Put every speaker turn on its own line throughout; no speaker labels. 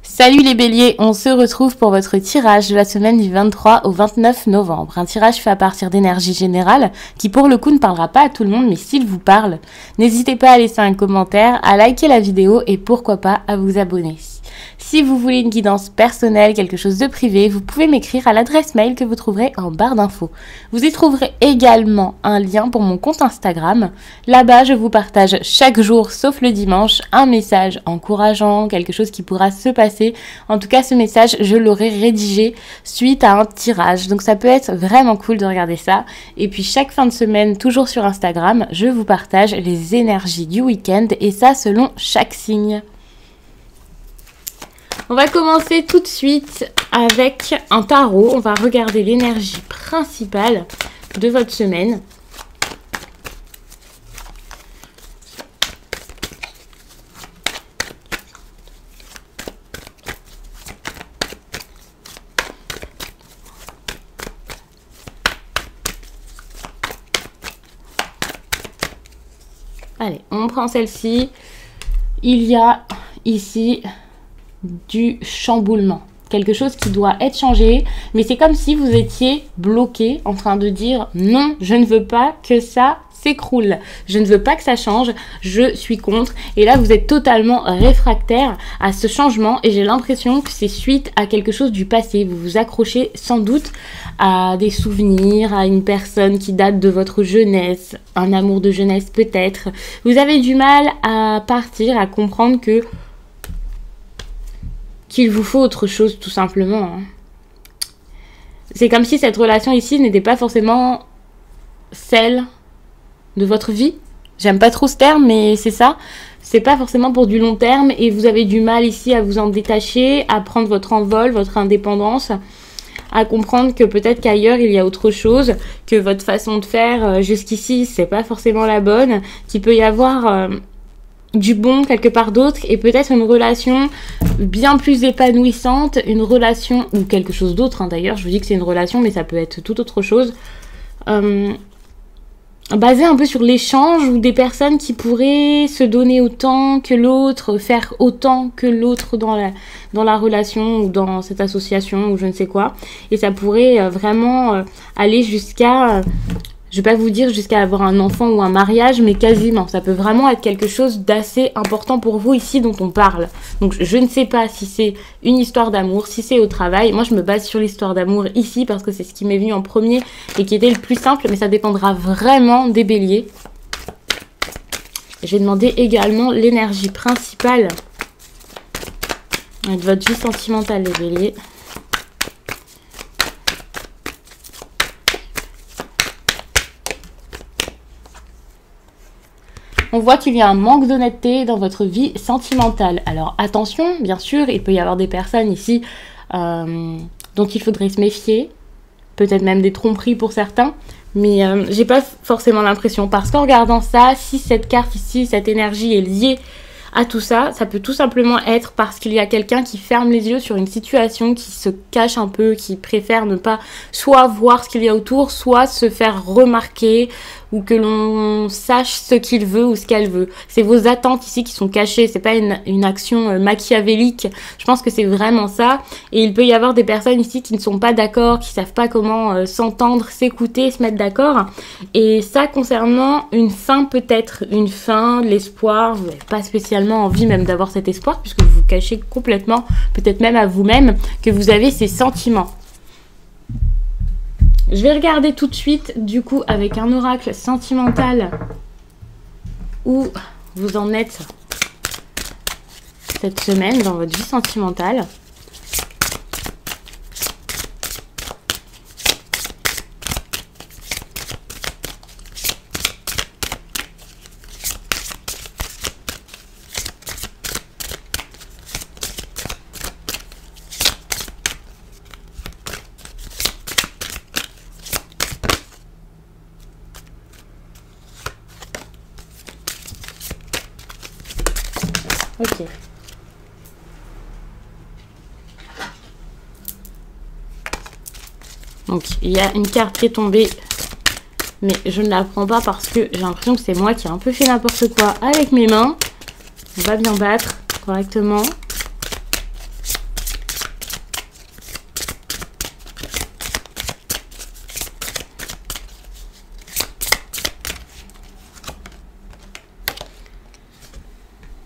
Salut les béliers, on se retrouve pour votre tirage de la semaine du 23 au 29 novembre. Un tirage fait à partir d'énergie générale qui pour le coup ne parlera pas à tout le monde mais s'il vous parle, n'hésitez pas à laisser un commentaire, à liker la vidéo et pourquoi pas à vous abonner. Si vous voulez une guidance personnelle, quelque chose de privé, vous pouvez m'écrire à l'adresse mail que vous trouverez en barre d'infos. Vous y trouverez également un lien pour mon compte Instagram. Là-bas, je vous partage chaque jour, sauf le dimanche, un message encourageant, quelque chose qui pourra se passer. En tout cas, ce message, je l'aurai rédigé suite à un tirage. Donc ça peut être vraiment cool de regarder ça. Et puis chaque fin de semaine, toujours sur Instagram, je vous partage les énergies du week-end et ça selon chaque signe. On va commencer tout de suite avec un tarot. On va regarder l'énergie principale de votre semaine. Allez, on prend celle-ci. Il y a ici du chamboulement, quelque chose qui doit être changé, mais c'est comme si vous étiez bloqué en train de dire non, je ne veux pas que ça s'écroule, je ne veux pas que ça change, je suis contre. Et là vous êtes totalement réfractaire à ce changement et j'ai l'impression que c'est suite à quelque chose du passé. Vous vous accrochez sans doute à des souvenirs, à une personne qui date de votre jeunesse, un amour de jeunesse peut-être. Vous avez du mal à partir, à comprendre qu'il vous faut autre chose tout simplement. C'est comme si cette relation ici n'était pas forcément celle de votre vie. J'aime pas trop ce terme mais c'est ça. C'est pas forcément pour du long terme et vous avez du mal ici à vous en détacher, à prendre votre envol, votre indépendance, à comprendre que peut-être qu'ailleurs il y a autre chose, que votre façon de faire jusqu'ici c'est pas forcément la bonne, qu'il peut y avoir du bon quelque part d'autre et peut-être une relation bien plus épanouissante, une relation ou quelque chose d'autre d'ailleurs, je vous dis que c'est une relation mais ça peut être tout autre chose, basée un peu sur l'échange ou des personnes qui pourraient se donner autant que l'autre, faire autant que l'autre dans la relation ou dans cette association ou je ne sais quoi, et ça pourrait vraiment aller jusqu'à je vais pas vous dire jusqu'à avoir un enfant ou un mariage, mais quasiment. Ça peut vraiment être quelque chose d'assez important pour vous ici dont on parle. Donc je ne sais pas si c'est une histoire d'amour, si c'est au travail. Moi je me base sur l'histoire d'amour ici parce que c'est ce qui m'est venu en premier et qui était le plus simple, mais ça dépendra vraiment des béliers. Je vais demander également l'énergie principale de votre vie sentimentale, les béliers. On voit qu'il y a un manque d'honnêteté dans votre vie sentimentale. Alors attention, bien sûr, il peut y avoir des personnes ici dont il faudrait se méfier. Peut-être même des tromperies pour certains. Mais j'ai pas forcément l'impression. Parce qu'en regardant ça, si cette carte ici, cette énergie est liée à tout ça, ça peut tout simplement être parce qu'il y a quelqu'un qui ferme les yeux sur une situation, qui se cache un peu, qui préfère ne pas soit voir ce qu'il y a autour, soit se faire remarquer ou que l'on sache ce qu'il veut ou ce qu'elle veut. C'est vos attentes ici qui sont cachées, c'est pas une action machiavélique. Je pense que c'est vraiment ça. Et il peut y avoir des personnes ici qui ne sont pas d'accord, qui savent pas comment s'entendre, s'écouter, se mettre d'accord. Et ça concernant une fin peut-être, une fin, de l'espoir. Vous n'avez pas spécialement envie même d'avoir cet espoir puisque vous vous cachez complètement, peut-être même à vous-même, que vous avez ces sentiments. Je vais regarder tout de suite, du coup, avec un oracle sentimental, où vous en êtes cette semaine dans votre vie sentimentale. Ok. Donc, il y a une carte qui est tombée, mais je ne la prends pas parce que j'ai l'impression que c'est moi qui ai un peu fait n'importe quoi avec mes mains. On va bien battre correctement.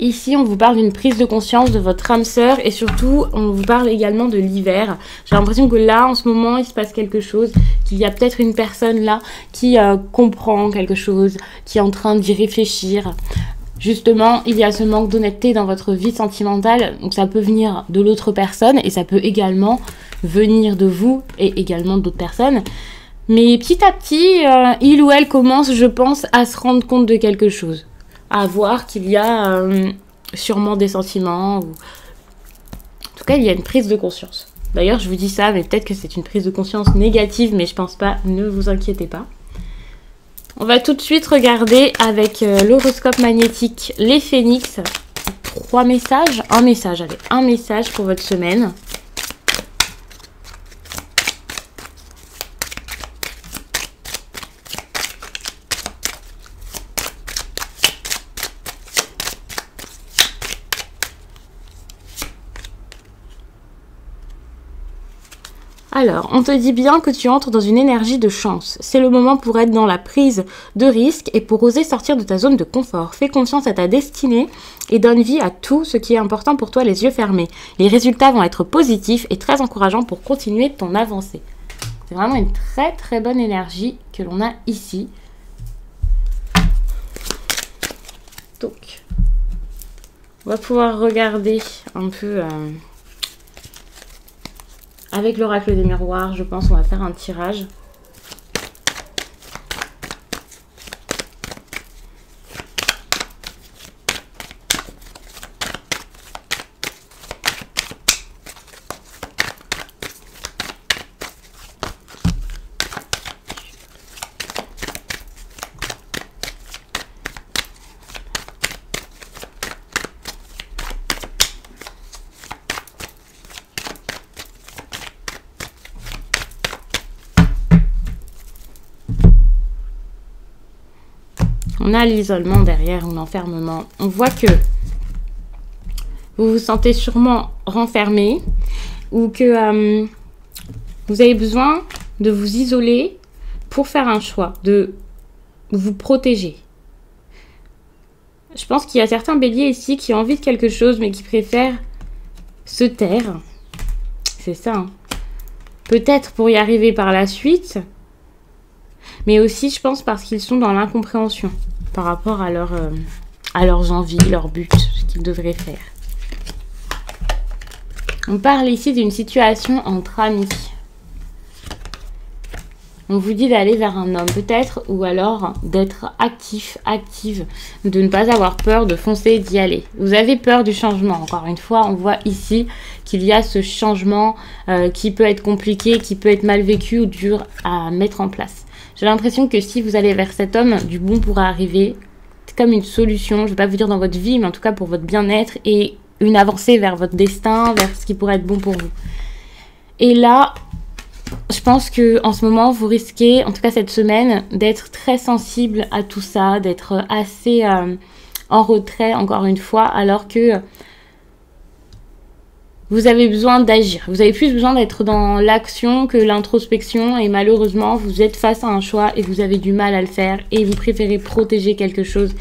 Ici, on vous parle d'une prise de conscience de votre âme sœur et surtout, on vous parle également de l'hiver. J'ai l'impression que là, en ce moment, il se passe quelque chose, qu'il y a peut-être une personne là qui comprend quelque chose, qui est en train d'y réfléchir. Justement, il y a ce manque d'honnêteté dans votre vie sentimentale, donc ça peut venir de l'autre personne et ça peut également venir de vous et également d'autres personnes. Mais petit à petit, il ou elle commence, je pense, à se rendre compte de quelque chose. À voir qu'il y a sûrement des sentiments. Ou... En tout cas, il y a une prise de conscience. D'ailleurs, je vous dis ça, mais peut-être que c'est une prise de conscience négative, mais je pense pas, ne vous inquiétez pas. On va tout de suite regarder avec l'horoscope magnétique les phénix. 3 messages, un message, allez, un message pour votre semaine. Alors, on te dit bien que tu entres dans une énergie de chance. C'est le moment pour être dans la prise de risque et pour oser sortir de ta zone de confort. Fais confiance à ta destinée et donne vie à tout ce qui est important pour toi les yeux fermés. Les résultats vont être positifs et très encourageants pour continuer ton avancée. C'est vraiment une très très bonne énergie que l'on a ici. Donc, on va pouvoir regarder un peu... Avec l'oracle des miroirs, je pense qu'on va faire un tirage. On a l'isolement derrière ou l'enfermement. On voit que vous vous sentez sûrement renfermé ou que vous avez besoin de vous isoler pour faire un choix, de vous protéger. Je pense qu'il y a certains béliers ici qui ont envie de quelque chose mais qui préfèrent se taire. C'est ça. Hein. Peut-être pour y arriver par la suite, mais aussi je pense parce qu'ils sont dans l'incompréhension par rapport à leurs envies, leurs buts, ce qu'ils devraient faire. On parle ici d'une situation entre amis. On vous dit d'aller vers un homme peut-être, ou alors d'être actif, active, de ne pas avoir peur, de foncer, d'y aller. Vous avez peur du changement. Encore une fois, on voit ici qu'il y a ce changement qui peut être compliqué, qui peut être mal vécu ou dur à mettre en place. J'ai l'impression que si vous allez vers cet homme, du bon pourra arriver. C'est comme une solution, je ne vais pas vous dire dans votre vie, mais en tout cas pour votre bien-être et une avancée vers votre destin, vers ce qui pourrait être bon pour vous. Et là, je pense que en ce moment, vous risquez, en tout cas cette semaine, d'être très sensible à tout ça, d'être assez en retrait, encore une fois, alors que vous avez besoin d'agir. Vous avez plus besoin d'être dans l'action que l'introspection et malheureusement, vous êtes face à un choix et vous avez du mal à le faire et vous préférez protéger quelque chose.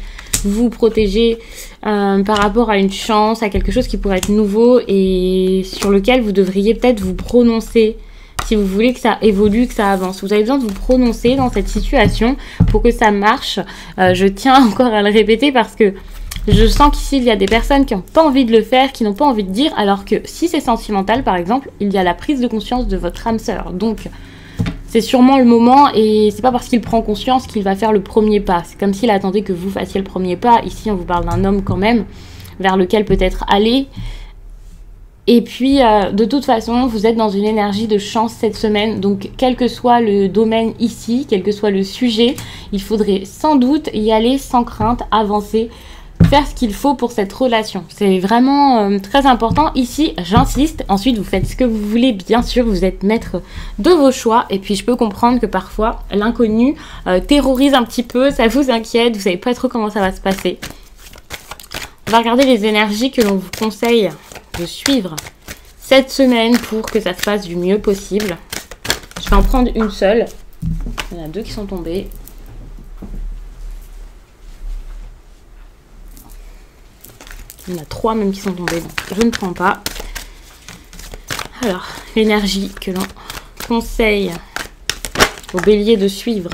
Vous protéger par rapport à une chance, à quelque chose qui pourrait être nouveau et sur lequel vous devriez peut-être vous prononcer si vous voulez que ça évolue, que ça avance. Vous avez besoin de vous prononcer dans cette situation pour que ça marche. Je tiens encore à le répéter parce que je sens qu'ici, il y a des personnes qui n'ont pas envie de le faire, qui n'ont pas envie de dire, alors que si c'est sentimental, par exemple, il y a la prise de conscience de votre âme sœur. Donc, c'est sûrement le moment et c'est pas parce qu'il prend conscience qu'il va faire le premier pas. C'est comme s'il attendait que vous fassiez le premier pas. Ici, on vous parle d'un homme quand même, vers lequel peut-être aller. Et puis, de toute façon, vous êtes dans une énergie de chance cette semaine. Donc, quel que soit le domaine ici, quel que soit le sujet, il faudrait sans doute y aller sans crainte, avancer, faire ce qu'il faut pour cette relation. C'est vraiment très important. Ici, j'insiste. Ensuite, vous faites ce que vous voulez. Bien sûr, vous êtes maître de vos choix. Et puis, je peux comprendre que parfois, l'inconnu terrorise un petit peu. Ça vous inquiète. Vous savez pas trop comment ça va se passer. On va regarder les énergies que l'on vous conseille de suivre cette semaine pour que ça se passe du mieux possible. Je vais en prendre une seule. Il y en a 2 qui sont tombées. Il y en a 3 même qui sont tombées, donc je ne prends pas. Alors, l'énergie que l'on conseille au bélier de suivre.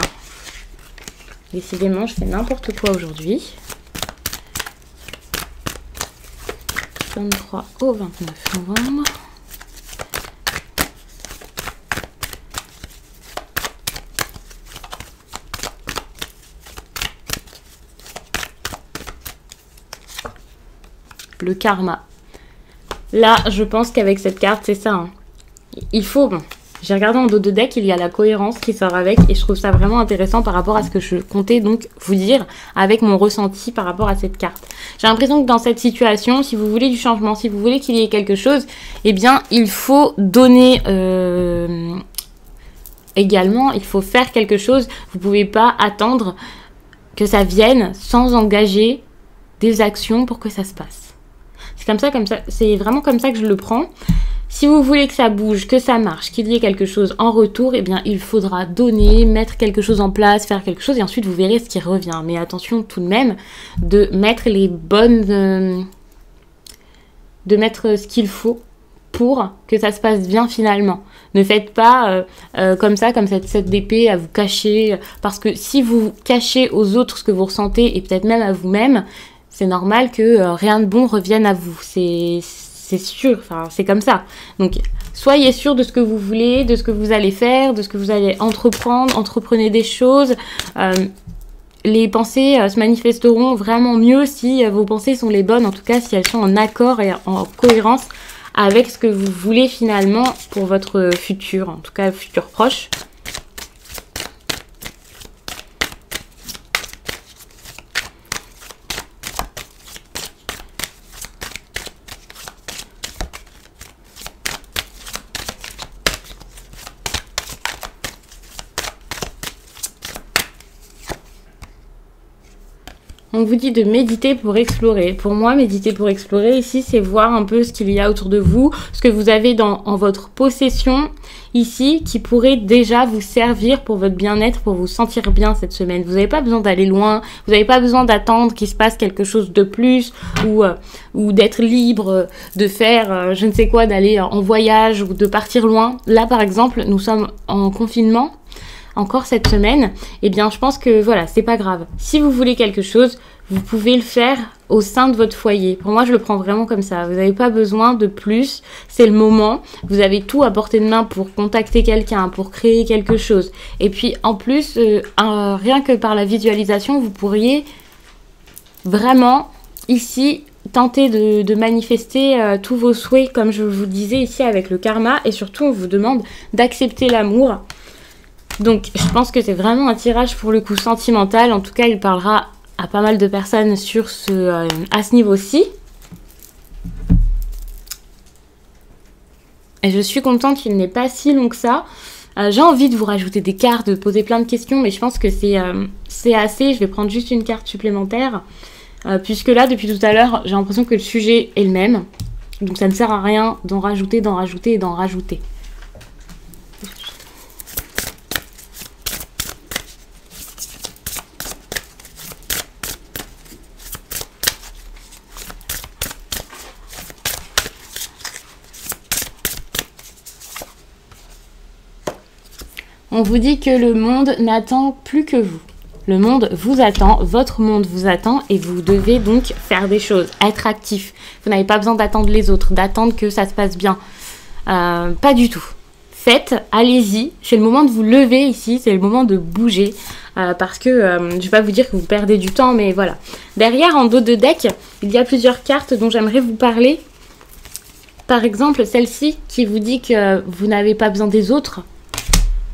Décidément, je fais n'importe quoi aujourd'hui. 23 au 29 novembre. Le karma. Là, je pense qu'avec cette carte, c'est ça. Hein. Il faut... Bon, j'ai regardé en dos de deck, il y a la cohérence qui sort avec. Et je trouve ça vraiment intéressant par rapport à ce que je comptais donc vous dire avec mon ressenti par rapport à cette carte. J'ai l'impression que dans cette situation, si vous voulez du changement, si vous voulez qu'il y ait quelque chose, eh bien, il faut donner... Également, il faut faire quelque chose. Vous ne pouvez pas attendre que ça vienne sans engager des actions pour que ça se passe. C'est comme ça, c'est vraiment comme ça que je le prends. Si vous voulez que ça bouge, que ça marche, qu'il y ait quelque chose en retour, eh bien, il faudra donner, mettre quelque chose en place, faire quelque chose, et ensuite vous verrez ce qui revient. Mais attention tout de même de mettre les bonnes... de mettre ce qu'il faut pour que ça se passe bien finalement. Ne faites pas comme ça, comme cette d'épée à vous cacher, parce que si vous cachez aux autres ce que vous ressentez, et peut-être même à vous-même, c'est normal que rien de bon revienne à vous. C'est sûr, enfin, c'est comme ça. Donc, soyez sûr de ce que vous voulez, de ce que vous allez faire, de ce que vous allez entreprendre. Entreprenez des choses. Les pensées se manifesteront vraiment mieux si vos pensées sont les bonnes. En tout cas, si elles sont en accord et en cohérence avec ce que vous voulez finalement pour votre futur. En tout cas, futur proche. On vous dit de méditer pour explorer. Pour moi, méditer pour explorer, ici, c'est voir un peu ce qu'il y a autour de vous, ce que vous avez en votre possession, ici, qui pourrait déjà vous servir pour votre bien-être, pour vous sentir bien cette semaine. Vous n'avez pas besoin d'aller loin, vous n'avez pas besoin d'attendre qu'il se passe quelque chose de plus, ou d'être libre, de faire je ne sais quoi, d'aller en voyage, ou de partir loin. Là, par exemple, nous sommes en confinement, encore cette semaine, eh bien je pense que voilà, c'est pas grave. Si vous voulez quelque chose, vous pouvez le faire au sein de votre foyer. Pour moi, je le prends vraiment comme ça. Vous n'avez pas besoin de plus, c'est le moment. Vous avez tout à portée de main pour contacter quelqu'un, pour créer quelque chose. Et puis en plus, rien que par la visualisation, vous pourriez vraiment ici tenter de manifester tous vos souhaits, comme je vous disais ici avec le karma. Et surtout, on vous demande d'accepter l'amour. Donc, je pense que c'est vraiment un tirage pour le coup sentimental. En tout cas, il parlera à pas mal de personnes à ce niveau-ci. Et je suis contente qu'il n'est pas si long que ça. J'ai envie de vous rajouter des cartes, de poser plein de questions, mais je pense que c'est assez. Je vais prendre juste une carte supplémentaire. Puisque là, depuis tout à l'heure, j'ai l'impression que le sujet est le même. Donc, ça ne sert à rien d'en rajouter, d'en rajouter et d'en rajouter. On vous dit que le monde n'attend plus que vous. Le monde vous attend, votre monde vous attend et vous devez donc faire des choses, être actif. Vous n'avez pas besoin d'attendre les autres, d'attendre que ça se passe bien. Pas du tout. Faites, allez-y. C'est le moment de vous lever ici, c'est le moment de bouger. Parce que, je ne vais pas vous dire que vous perdez du temps, mais voilà. Derrière, en dos de deck, il y a plusieurs cartes dont j'aimerais vous parler. Par exemple, celle-ci qui vous dit que vous n'avez pas besoin des autres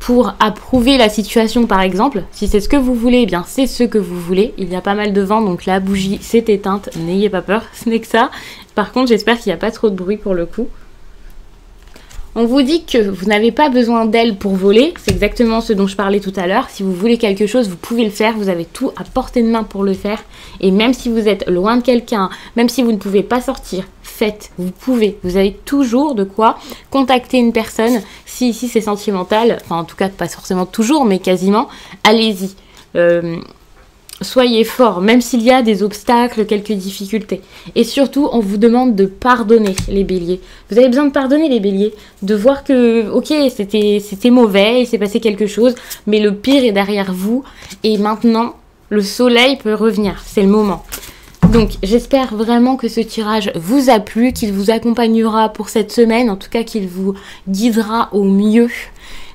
pour approuver la situation, par exemple. Si c'est ce que vous voulez, eh bien c'est ce que vous voulez. Il y a pas mal de vent, donc la bougie s'est éteinte. N'ayez pas peur, ce n'est que ça. Par contre, j'espère qu'il n'y a pas trop de bruit pour le coup. On vous dit que vous n'avez pas besoin d'elle pour voler, c'est exactement ce dont je parlais tout à l'heure. Si vous voulez quelque chose, vous pouvez le faire, vous avez tout à portée de main pour le faire. Et même si vous êtes loin de quelqu'un, même si vous ne pouvez pas sortir, faites, vous pouvez. Vous avez toujours de quoi contacter une personne. Si ici c'est sentimental, enfin en tout cas pas forcément toujours, mais quasiment, allez-y. Soyez fort, même s'il y a des obstacles, quelques difficultés. Et surtout, on vous demande de pardonner les béliers. Vous avez besoin de pardonner les béliers, de voir que, ok, c'était mauvais, il s'est passé quelque chose, mais le pire est derrière vous. Et maintenant, le soleil peut revenir, c'est le moment. Donc, j'espère vraiment que ce tirage vous a plu, qu'il vous accompagnera pour cette semaine, en tout cas qu'il vous guidera au mieux.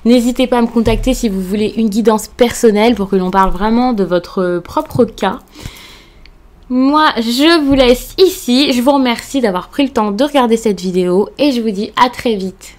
N'hésitez pas à me contacter si vous voulez une guidance personnelle pour que l'on parle vraiment de votre propre cas. Moi, je vous laisse ici. Je vous remercie d'avoir pris le temps de regarder cette vidéo et je vous dis à très vite.